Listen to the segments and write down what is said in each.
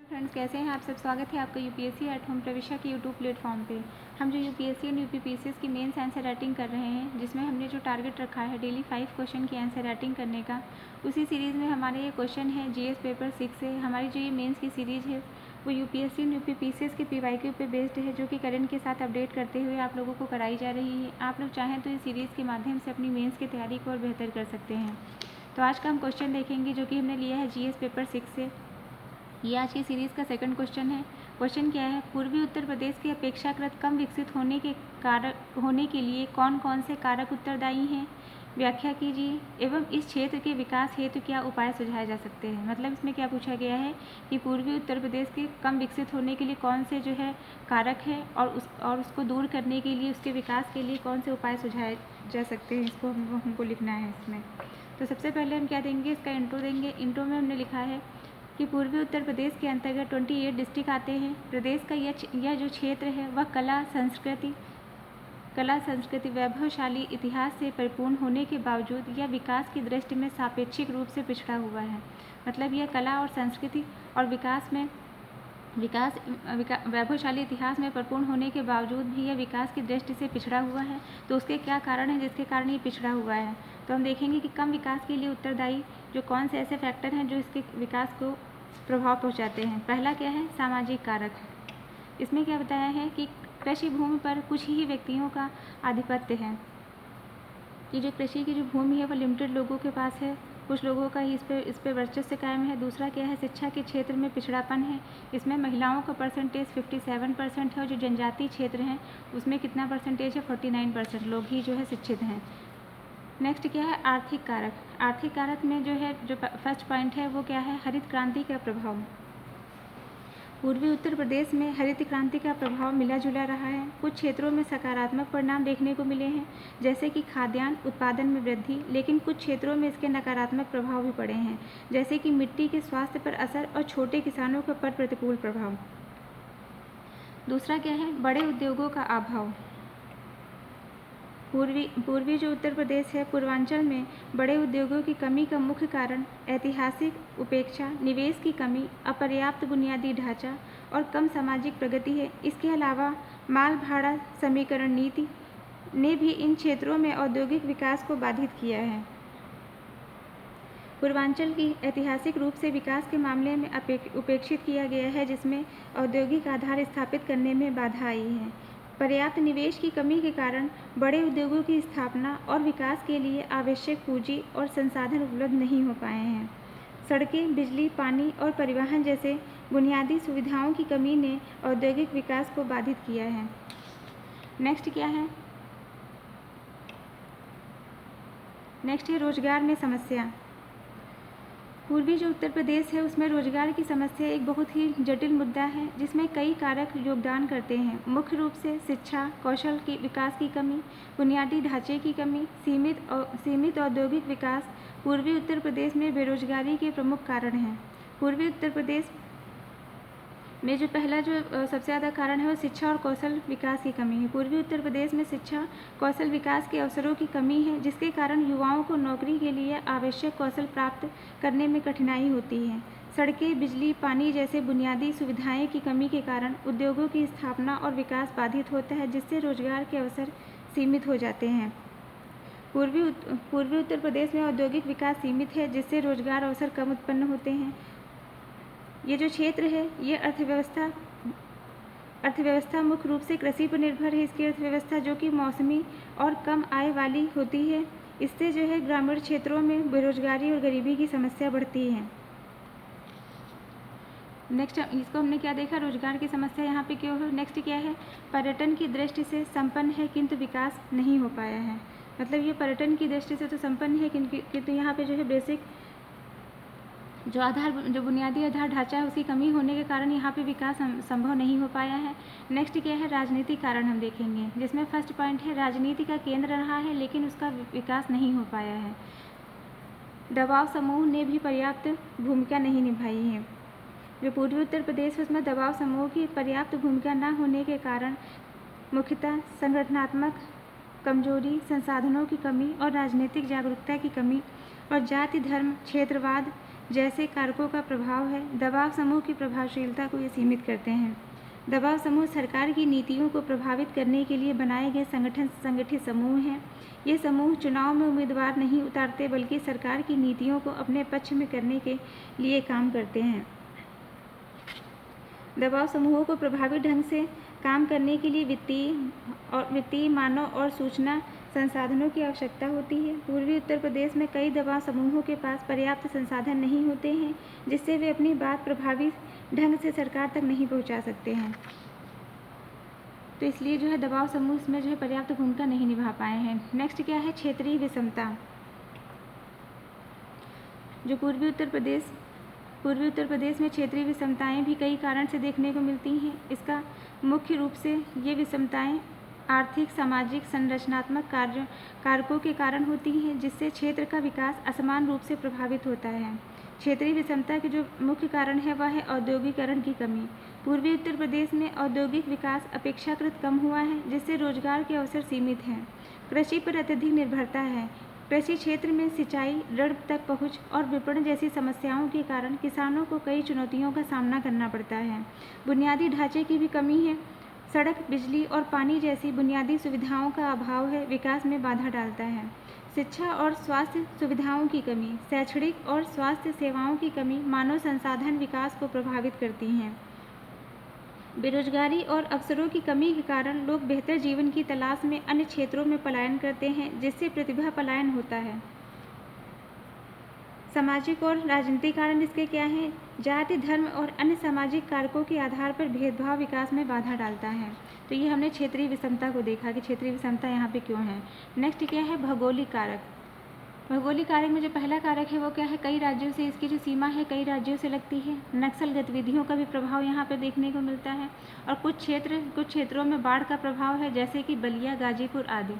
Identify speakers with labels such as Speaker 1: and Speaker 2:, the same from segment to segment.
Speaker 1: Friends, कैसे हैं आप सब। स्वागत है आपका यूपीएससी एट होम प्रविष्या के यूट्यूब प्लेटफॉर्म पे। हम जो यूपीएससी एंड यूपीपीसीएस की मेंस आंसर राइटिंग कर रहे हैं, जिसमें हमने जो टारगेट रखा है डेली 5 क्वेश्चन की आंसर राइटिंग करने का, उसी सीरीज़ में हमारे ये क्वेश्चन है जीएस पेपर 6 से। हमारी जो ये मेंस की सीरीज़ है वो यूपीएससी एंड यूपीपीसीएस के पीवाईक्यू पे बेस्ड है, जो कि करंट के साथ अपडेट करते हुए आप लोगों को कराई जा रही है। आप लोग चाहें तो इस सीरीज़ के माध्यम से अपनी मेंस की तैयारी को और बेहतर कर सकते हैं। तो आज का हम क्वेश्चन देखेंगे, जो कि हमने लिया है जीएस पेपर 6 से। ये आज की सीरीज़ का सेकंड क्वेश्चन है। क्वेश्चन क्या है, पूर्वी उत्तर प्रदेश के अपेक्षाकृत कम विकसित होने के लिए कौन कौन से कारक उत्तरदायी हैं, व्याख्या कीजिए, एवं इस क्षेत्र के विकास हेतु क्या उपाय सुझाए जा सकते हैं। मतलब इसमें क्या पूछा गया है कि पूर्वी उत्तर प्रदेश के कम विकसित होने के लिए कौन से जो है कारक है, और उसको दूर करने के लिए, उसके विकास के लिए कौन से उपाय सुझाए जा सकते हैं, इसको हमको लिखना है इसमें। तो सबसे पहले हम क्या देंगे, इसका इंट्रो देंगे। इंट्रो में हमने लिखा है कि पूर्वी उत्तर प्रदेश के अंतर्गत 28 डिस्ट्रिक्ट आते हैं। प्रदेश का यह जो क्षेत्र है वह कला संस्कृति वैभवशाली इतिहास से परिपूर्ण होने के बावजूद यह विकास की दृष्टि में सापेक्षिक रूप से पिछड़ा हुआ है। मतलब यह कला और संस्कृति और वैभवशाली इतिहास में परिपूर्ण होने के बावजूद भी यह विकास की दृष्टि से पिछड़ा हुआ है। तो उसके क्या कारण है जिसके कारण ये पिछड़ा हुआ है। तो हम देखेंगे कि कम विकास के लिए उत्तरदायी जो कौन से ऐसे फैक्टर हैं जो इसके विकास को प्रभाव पहुंचाते हैं। पहला क्या है, सामाजिक कारक। इसमें क्या बताया है कि कृषि भूमि पर कुछ ही व्यक्तियों का आधिपत्य है, कि जो कृषि की जो भूमि है वो लिमिटेड लोगों के पास है, कुछ लोगों का ही इस पे वर्चस्व कायम है। दूसरा क्या है, शिक्षा के क्षेत्र में पिछड़ापन है। इसमें महिलाओं का परसेंटेज 57% है, और जो जनजातीय क्षेत्र हैं उसमें कितना परसेंटेज है, 49% लोग ही जो है शिक्षित हैं। नेक्स्ट क्या है, आर्थिक कारक। आर्थिक कारक में जो फर्स्ट पॉइंट है वो क्या है, हरित क्रांति का प्रभाव। पूर्वी उत्तर प्रदेश में हरित क्रांति का प्रभाव मिला जुला रहा है। कुछ क्षेत्रों में सकारात्मक परिणाम देखने को मिले हैं, जैसे कि खाद्यान्न उत्पादन में वृद्धि, लेकिन कुछ क्षेत्रों में इसके नकारात्मक प्रभाव भी पड़े हैं, जैसे कि मिट्टी के स्वास्थ्य पर असर और छोटे किसानों पर प्रतिकूल प्रभाव। दूसरा क्या है, बड़े उद्योगों का अभाव। पूर्वी जो उत्तर प्रदेश है, पूर्वांचल में बड़े उद्योगों की कमी का मुख्य कारण ऐतिहासिक उपेक्षा, निवेश की कमी, अपर्याप्त बुनियादी ढांचा और कम सामाजिक प्रगति है। इसके अलावा माल भाड़ा समीकरण नीति ने भी इन क्षेत्रों में औद्योगिक विकास को बाधित किया है। पूर्वांचल की ऐतिहासिक रूप से विकास के मामले में उपेक्षित किया गया है, जिसमें औद्योगिक आधार स्थापित करने में बाधा आई है। पर्याप्त निवेश की कमी के कारण बड़े उद्योगों की स्थापना और विकास के लिए आवश्यक पूंजी और संसाधन उपलब्ध नहीं हो पाए हैं। सड़कें, बिजली, पानी और परिवहन जैसे बुनियादी सुविधाओं की कमी ने औद्योगिक विकास को बाधित किया है। नेक्स्ट क्या है, नेक्स्ट है रोजगार में समस्या। पूर्वी जो उत्तर प्रदेश है उसमें रोजगार की समस्या एक बहुत ही जटिल मुद्दा है, जिसमें कई कारक योगदान करते हैं। मुख्य रूप से शिक्षा, कौशल के विकास की कमी, बुनियादी ढांचे की कमी, सीमित औद्योगिक विकास पूर्वी उत्तर प्रदेश में बेरोजगारी के प्रमुख कारण हैं। पूर्वी उत्तर प्रदेश में जो पहला जो सबसे ज़्यादा कारण है वो शिक्षा और कौशल विकास की कमी है। पूर्वी उत्तर प्रदेश में शिक्षा कौशल विकास के अवसरों की कमी है, जिसके कारण युवाओं को नौकरी के लिए आवश्यक कौशल प्राप्त करने में कठिनाई होती है। सड़कें, बिजली, पानी जैसे बुनियादी सुविधाएं की कमी के कारण उद्योगों की स्थापना और विकास बाधित होता है, जिससे रोजगार के अवसर सीमित हो जाते हैं। पूर्वी उत्तर प्रदेश में औद्योगिक विकास सीमित है, जिससे रोजगार अवसर कम उत्पन्न होते हैं। ये जो क्षेत्र है ये अर्थव्यवस्था मुख्य रूप से कृषि पर निर्भर है। इसकी अर्थव्यवस्था जो कि मौसमी और कम आय वाली होती है, इससे जो है ग्रामीण क्षेत्रों में बेरोजगारी और गरीबी की समस्या बढ़ती है। नेक्स्ट इसको हमने क्या देखा, रोजगार की समस्या यहाँ पे क्यों है। नेक्स्ट क्या है, पर्यटन की दृष्टि से संपन्न है किंतु विकास नहीं हो पाया है। मतलब ये पर्यटन की दृष्टि से तो संपन्न है, किंतु यहाँ पे जो है बेसिक जो बुनियादी आधार ढांचा है उसकी कमी होने के कारण यहाँ पे विकास संभव नहीं हो पाया है। नेक्स्ट क्या है, राजनीतिक कारण हम देखेंगे, जिसमें फर्स्ट पॉइंट है राजनीति का केंद्र रहा है लेकिन उसका विकास नहीं हो पाया है। दबाव समूह ने भी पर्याप्त भूमिका नहीं निभाई है। जो पूर्वी उत्तर प्रदेश है उसमें दबाव समूह की पर्याप्त भूमिका न होने के कारण मुख्यतः संगठनात्मक कमजोरी, संसाधनों की कमी और राजनीतिक जागरूकता की कमी और जाति, धर्म, क्षेत्रवाद जैसे कारकों का प्रभाव है। दबाव समूह की प्रभावशीलता को ये सीमित करते हैं। दबाव समूह सरकार की नीतियों को प्रभावित करने के लिए बनाए गए संगठित समूह हैं। ये समूह चुनाव में उम्मीदवार नहीं उतारते बल्कि सरकार की नीतियों को अपने पक्ष में करने के लिए काम करते हैं। दबाव समूहों को प्रभावी ढंग से काम करने के लिए वित्तीय मानव और सूचना संसाधनों की आवश्यकता होती है। पूर्वी उत्तर प्रदेश में कई दबाव समूहों के पास पर्याप्त संसाधन नहीं होते हैं, जिससे वे अपनी बात प्रभावी ढंग से सरकार तक नहीं पहुंचा सकते हैं। तो इसलिए जो है दबाव समूह इसमें जो है पर्याप्त भूमिका नहीं निभा पाए हैं। नेक्स्ट क्या है, क्षेत्रीय विषमता। जो पूर्वी उत्तर प्रदेश में क्षेत्रीय विषमताएं भी कई कारण से देखने को मिलती हैं। इसका मुख्य रूप से ये विषमताएं आर्थिक, सामाजिक, संरचनात्मक कारकों के कारण होती हैं, जिससे क्षेत्र का विकास असमान रूप से प्रभावित होता है। क्षेत्रीय विषमता के जो मुख्य कारण है वह है औद्योगिकरण की कमी। पूर्वी उत्तर प्रदेश में औद्योगिक विकास अपेक्षाकृत कम हुआ है, जिससे रोजगार के अवसर सीमित हैं। कृषि पर अत्यधिक निर्भरता है। कृषि क्षेत्र में सिंचाई, ऋण तक पहुंच और विपणन जैसी समस्याओं के कारण किसानों को कई चुनौतियों का सामना करना पड़ता है। बुनियादी ढांचे की भी कमी है। सड़क, बिजली और पानी जैसी बुनियादी सुविधाओं का अभाव है विकास में बाधा डालता है। शिक्षा और स्वास्थ्य सुविधाओं की कमी, शैक्षणिक और स्वास्थ्य सेवाओं की कमी मानव संसाधन विकास को प्रभावित करती हैं। बेरोजगारी और अवसरों की कमी के कारण लोग बेहतर जीवन की तलाश में अन्य क्षेत्रों में पलायन करते हैं, जिससे प्रतिभा पलायन होता है। सामाजिक और राजनीतिक कारण इसके क्या हैं? जाति, धर्म और अन्य सामाजिक कारकों के आधार पर भेदभाव विकास में बाधा डालता है। तो ये हमने क्षेत्रीय विषमता को देखा कि क्षेत्रीय विषमता यहाँ पे क्यों है। नेक्स्ट क्या है, भौगोलिक कारक। भौगोलिक कारक में जो पहला कारक है वो क्या है, कई राज्यों से इसकी जो सीमा है कई राज्यों से लगती है। नक्सल गतिविधियों का भी प्रभाव यहाँ पे देखने को मिलता है। और कुछ क्षेत्रों में बाढ़ का प्रभाव है, जैसे कि बलिया, गाजीपुर आदि।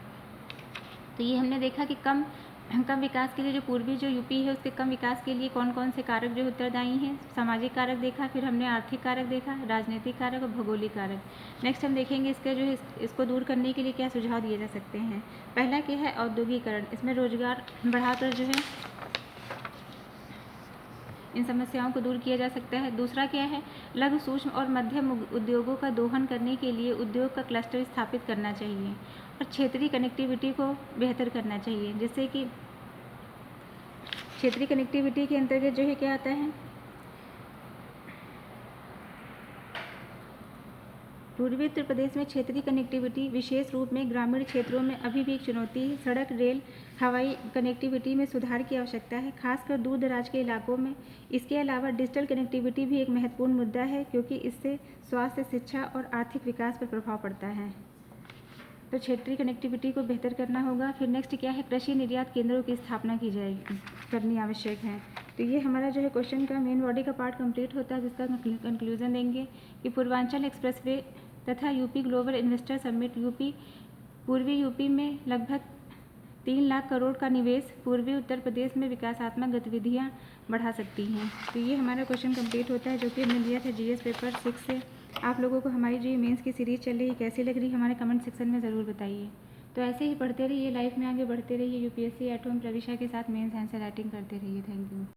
Speaker 1: तो ये हमने देखा कि कम विकास के लिए जो पूर्वी जो यूपी है उसके कम विकास के लिए कौन कौन से कारक जो उत्तरदायी हैं। सामाजिक कारक देखा, फिर हमने आर्थिक कारक देखा, राजनीतिक कारक और भौगोलिक कारक। नेक्स्ट हम देखेंगे इसके जो है इसको दूर करने के लिए क्या सुझाव दिए जा सकते हैं। पहला क्या है, औद्योगिकरण। इसमें रोजगार बढ़ाकर जो है इन समस्याओं को दूर किया जा सकता है। दूसरा क्या है, लघु, सूक्ष्म और मध्यम उद्योगों का दोहन करने के लिए उद्योग का क्लस्टर स्थापित करना चाहिए और क्षेत्रीय कनेक्टिविटी को बेहतर करना चाहिए, जिससे कि क्षेत्रीय कनेक्टिविटी के अंतर्गत जो है क्या आता है, पूर्वी उत्तर प्रदेश में क्षेत्रीय कनेक्टिविटी विशेष रूप में ग्रामीण क्षेत्रों में अभी भी एक चुनौती है। सड़क, रेल, हवाई कनेक्टिविटी में सुधार की आवश्यकता है, खासकर दूर दराज के इलाकों में। इसके अलावा डिजिटल कनेक्टिविटी भी एक महत्वपूर्ण मुद्दा है, क्योंकि इससे स्वास्थ्य, शिक्षा और आर्थिक विकास पर प्रभाव पड़ता है। तो क्षेत्रीय कनेक्टिविटी को बेहतर करना होगा। फिर नेक्स्ट क्या है, कृषि निर्यात केंद्रों की स्थापना करनी आवश्यक है। तो ये हमारा जो है क्वेश्चन का मेन बॉडी का पार्ट कंप्लीट होता है, जिसका कंक्लूजन देंगे कि पूर्वांचल एक्सप्रेसवे तथा यूपी ग्लोबल इन्वेस्टर समिट पूर्वी यूपी में लगभग 3 लाख करोड़ का निवेश पूर्वी उत्तर प्रदेश में विकासात्मक गतिविधियां बढ़ा सकती हैं। तो ये हमारा क्वेश्चन कंप्लीट होता है, जो कि हमने दिया था जीएस पेपर 6 से। आप लोगों को हमारी जो मेंस की सीरीज़ चल रही है कैसी लग रही है हमारे कमेंट सेक्शन में ज़रूर बताइए। तो ऐसे ही पढ़ते रहिए, लाइफ में आगे बढ़ते रहिए, यूपीएससी एट होम प्रविशा के साथ मेंस आंसर राइटिंग करते रहिए। Thank you.